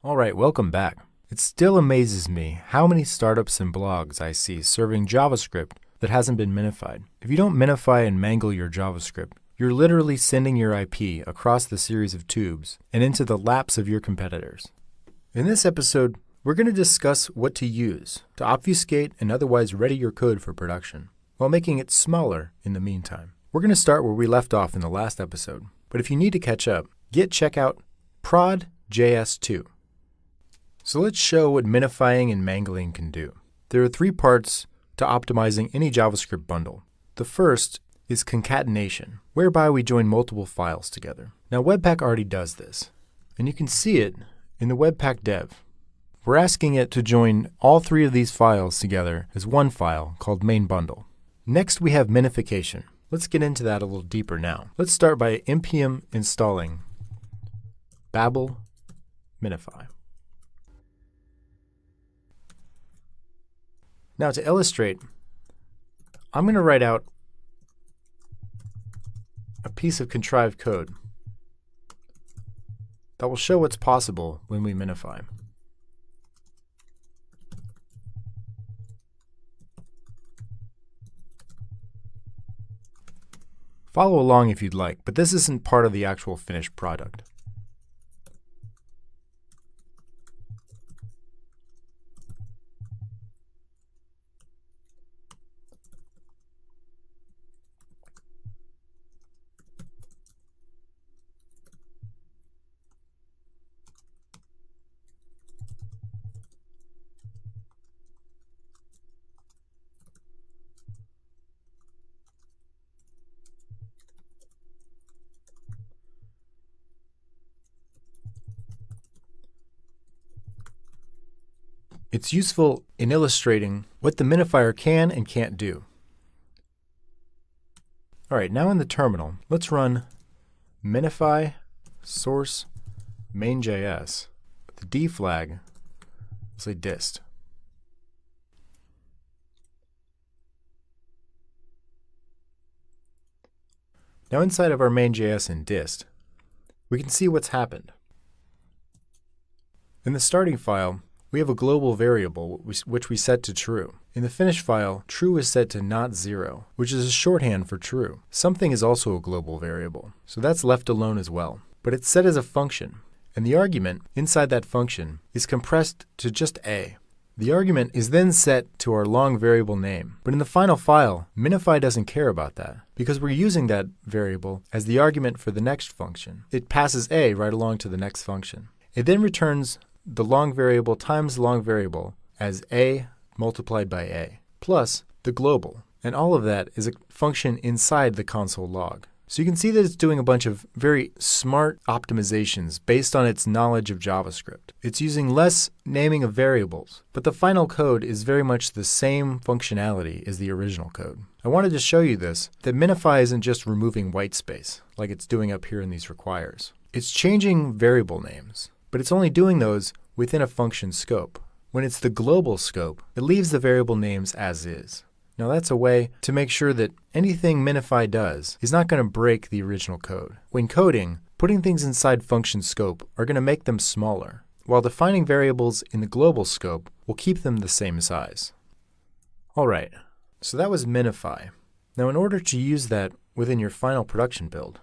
Alright, welcome back. It still amazes me how many startups and blogs I see serving JavaScript that hasn't been minified. If you don't minify and mangle your JavaScript, you're literally sending your IP across the series of tubes and into the laps of your competitors. In this episode, we're going to discuss what to use to obfuscate and otherwise ready your code for production, while making it smaller in the meantime. We're going to start where we left off in the last episode, but if you need to catch up, check out prod.js2. So let's show what minifying and mangling can do. There are three parts to optimizing any JavaScript bundle. The first is concatenation, whereby we join multiple files together. Now Webpack already does this, and you can see it in the Webpack dev. We're asking it to join all three of these files together as one file called main bundle. Next we have minification. Let's get into that a little deeper now. Let's start by npm installing babel minify. Now to illustrate, I'm going to write out a piece of contrived code that will show what's possible when we minify. Follow along if you'd like, but this isn't part of the actual finished product. It's useful in illustrating what the minifier can and can't do. Alright, now in the terminal, let's run minify source main.js with the D flag, we'll say dist. Now inside of our main.js and dist, we can see what's happened. In the starting file, we have a global variable which we set to true. In the finish file, true is set to not 0, which is a shorthand for true. Something is also a global variable, so that's left alone as well. But it's set as a function, and the argument inside that function is compressed to just a. The argument is then set to our long variable name. But in the final file, minify doesn't care about that, because we're using that variable as the argument for the next function. It passes a right along to the next function. It then returns the long variable times the long variable as a multiplied by a, plus the global. And all of that is a function inside the console log. So you can see that it's doing a bunch of very smart optimizations based on its knowledge of JavaScript. It's using less naming of variables, but the final code is very much the same functionality as the original code. I wanted to show you this, that minify isn't just removing white space, like it's doing up here in these requires. It's changing variable names, but it's only doing those within a function scope. When it's the global scope, it leaves the variable names as is. Now that's a way to make sure that anything minify does is not going to break the original code. When coding, putting things inside function scope are going to make them smaller, while defining variables in the global scope will keep them the same size. Alright, so that was minify. Now in order to use that within your final production build,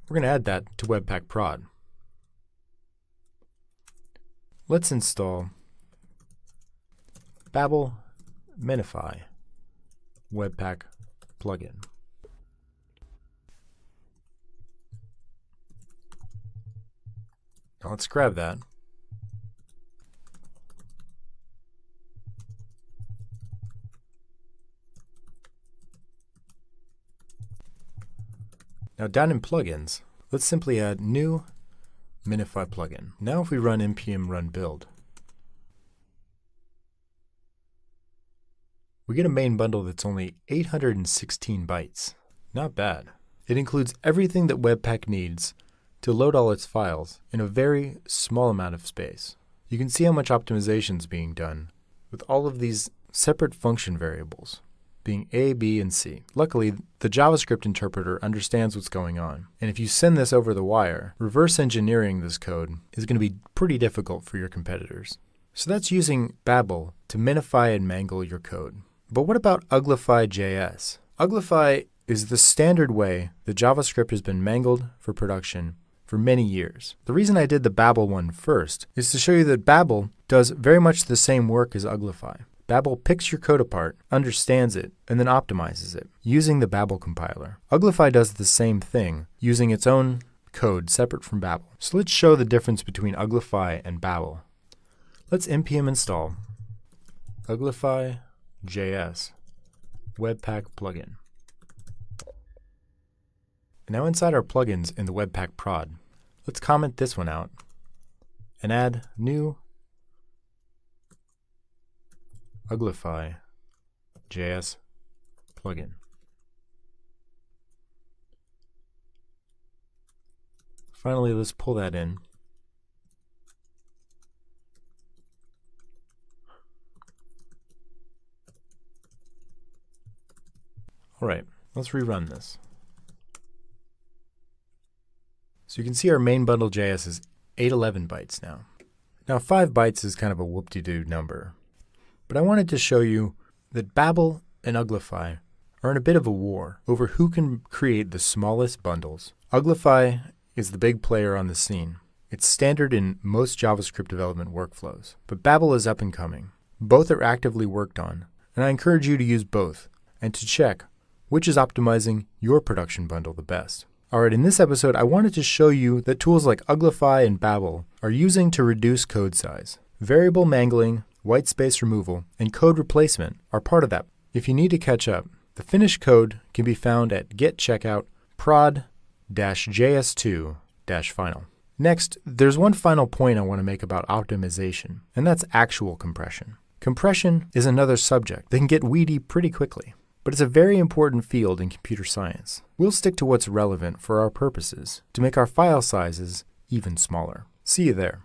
we're going to add that to Webpack prod. Let's install babel minify Webpack plugin. Now let's grab that. Now down in plugins, let's simply add new minify plugin. Now if we run npm run build, we get a main bundle that's only 816 bytes. Not bad. It includes everything that Webpack needs to load all its files in a very small amount of space. You can see how much optimization is being done with all of these separate function variables. being A, B, and C. Luckily, the JavaScript interpreter understands what's going on. And if you send this over the wire, reverse engineering this code is going to be pretty difficult for your competitors. So that's using Babel to minify and mangle your code. But what about Uglify.js? Uglify is the standard way that JavaScript has been mangled for production for many years. The reason I did the Babel one first is to show you that Babel does very much the same work as Uglify. Babel picks your code apart, understands it, and then optimizes it using the Babel compiler. Uglify does the same thing using its own code separate from Babel. So let's show the difference between Uglify and Babel. Let's npm install Uglify.js Webpack plugin. Now inside our plugins in the Webpack prod, let's comment this one out and add new Uglify.js plugin. Finally, let's pull that in. All right, let's rerun this. So you can see our main bundle.js is 811 bytes now. Now 5 bytes is kind of a whoop-de-doo number. But I wanted to show you that Babel and Uglify are in a bit of a war over who can create the smallest bundles. Uglify is the big player on the scene. It's standard in most JavaScript development workflows. But Babel is up and coming. Both are actively worked on, and I encourage you to use both and to check which is optimizing your production bundle the best. Alright, in this episode, I wanted to show you that tools like Uglify and Babel are using to reduce code size. Variable mangling, white space removal, and code replacement are part of that. If you need to catch up, the finished code can be found at git checkout prod-js2-final. Next, there's one final point I want to make about optimization, and that's actual compression. Compression is another subject that can get weedy pretty quickly, but it's a very important field in computer science. We'll stick to what's relevant for our purposes to make our file sizes even smaller. See you there.